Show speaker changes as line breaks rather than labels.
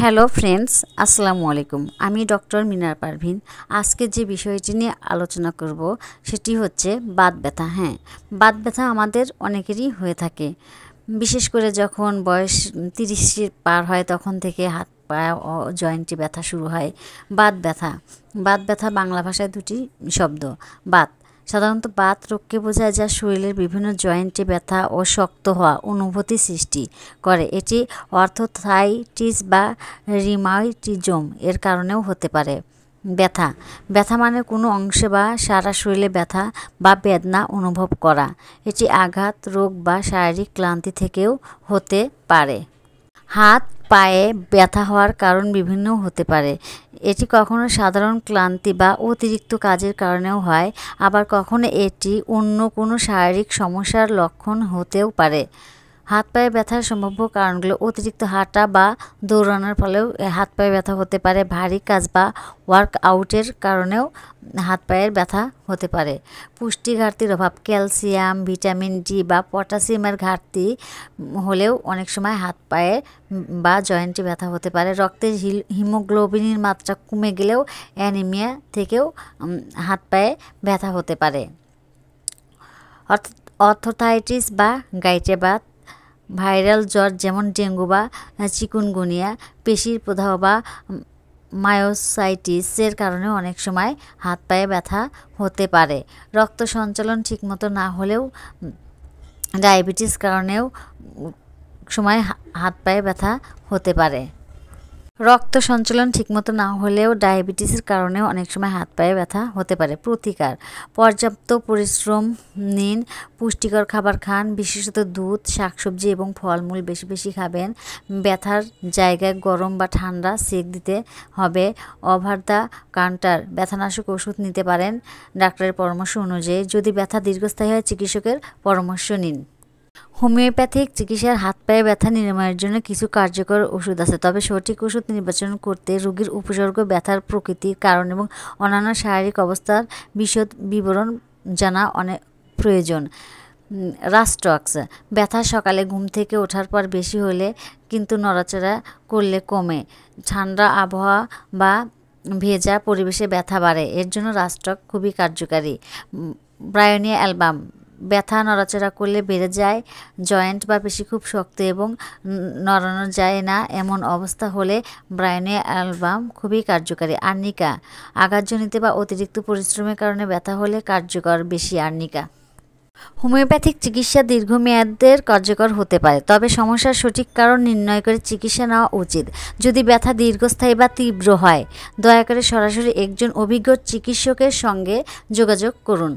Hello friends, আসসালামু আলাইকুম। আমি ডক্টর মিনার পারভিন। আজকে যে বিষয়টি নিয়ে আলোচনা করব সেটি হচ্ছে বাত ব্যথা। বাত ব্যথা আমাদের অনেকেরই হয়ে থাকে, বিশেষ করে যখন বয়স 30 পার হয় তখন থেকে হাত পা ও জয়েন্টে ব্যথা শুরু হয়। বাত ব্যথা বাংলা ভাষায় দুটি শব্দ। বাত সাধারণত বাত রোগকে বোঝায়, যা শরীরের বিভিন্ন জয়েন্টে ব্যথা ও শক্ত হওয়া অনুভূতি সৃষ্টি করে। এটি অর্থোথাইটিস বা রিমাটিজম এর কারণেও হতে পারে। ব্যথা মানে কোনো অংশে বা সারা শরীরে ব্যথা বা বেদনা অনুভব করা। এটি আঘাত, রোগ বা শারীরিক ক্লান্তি থেকেও হতে পারে। হাত পায়ে ব্যথা হওয়ার কারণ বিভিন্ন হতে পারে। এটি কখনো সাধারণ ক্লান্তি বা অতিরিক্ত কাজের কারণেও হয়, আবার কখনো এটি অন্য কোনো শারীরিক সমস্যার লক্ষণ হতেও পারে। হাত পায়ে ব্যথার সম্ভাব্য কারণগুলো: অতিরিক্ত হাঁটা বা দৌড়ানোর ফলেও হাত পায়ে ব্যথা হতে পারে। ভারী কাজ বা ওয়ার্কআউটের কারণেও হাত পায়ের ব্যথা হতে পারে। পুষ্টি ঘাটতির অভাব: ক্যালসিয়াম, ভিটামিন ডি বা পটাশিয়ামের ঘাটতি হলেও অনেক সময় হাত পায়ে বা জয়েন্টে ব্যথা হতে পারে। রক্তের হিমোগ্লোবিনের মাত্রা কমে গেলেও অ্যানিমিয়া থেকেও হাত পায়ে ব্যথা হতে পারে। অর্থোথাইটিস বা গাইটে বাত: ভাইরাল জ্বর যেমন ডেঙ্গু বা চিকুনগুনিয়া, পেশির প্রদাহ বা মায়োসাইটিসের কারণেও অনেক সময় হাত পায়ে ব্যথা হতে পারে। রক্ত সঞ্চালন ঠিকমতো না হলেও, ডায়াবেটিস কারণেও সময় হাত পায়ে ব্যথা হতে পারে। রক্ত সঞ্চালন ঠিকমতো না হলেও ডায়াবেটিসের কারণেও অনেক সময় হাত পায়ে ব্যথা হতে পারে। প্রতিকার: পর্যাপ্ত পরিশ্রম নিন, পুষ্টিকর খাবার খান, বিশেষত দুধ, শাকসবজি এবং ফলমূল বেশি বেশি খাবেন। ব্যথার জায়গায় গরম বা ঠান্ডা সেক দিতে হবে। ওভার দ্য কাউন্টার ব্যথানাশক ওষুধ নিতে পারেন ডাক্তারের পরামর্শ অনুযায়ী। যদি ব্যথা দীর্ঘস্থায়ী হয়, চিকিৎসকের পরামর্শ নিন। হোমিওপ্যাথিক চিকিৎসার হাত পায়ে ব্যথা নিরাময়ের জন্য কিছু কার্যকর ওষুধ আছে, তবে সঠিক ওষুধ নির্বাচন করতে রোগীর উপসর্গ, ব্যথার প্রকৃতির কারণ এবং অন্যান্য শারীরিক অবস্থার বিশদ বিবরণ জানা অনেক প্রয়োজন। রাস্টক্স: ব্যথা সকালে ঘুম থেকে ওঠার পর বেশি হলে কিন্তু নড়াচড়া করলে কমে। ঠান্ডা আবহাওয়া বা ভেজা পরিবেশে ব্যথা বাড়ে, এর জন্য রাস্টক খুবই কার্যকারী। ব্রায়োনিয়া অ্যালবাম: ব্যথা নড়াচড়া করলে বেড়ে যায়, জয়েন্ট বা পেশি খুব শক্ত এবং নড়ানো যায় না, এমন অবস্থা হলে ব্রায়োনিয়া অ্যালবাম খুবই কার্যকারী। আর্নিকা: আঘাতজনিত বা অতিরিক্ত পরিশ্রমের কারণে ব্যথা হলে কার্যকর বেশি আর্নিকা। হোমিওপ্যাথিক চিকিৎসা দীর্ঘমেয়াদের কার্যকর হতে পারে, তবে সমস্যার সঠিক কারণ নির্ণয় করে চিকিৎসা নেওয়া উচিত। যদি ব্যথা দীর্ঘস্থায়ী বা তীব্র হয়, দয়া করে সরাসরি একজন অভিজ্ঞ চিকিৎসকের সঙ্গে যোগাযোগ করুন।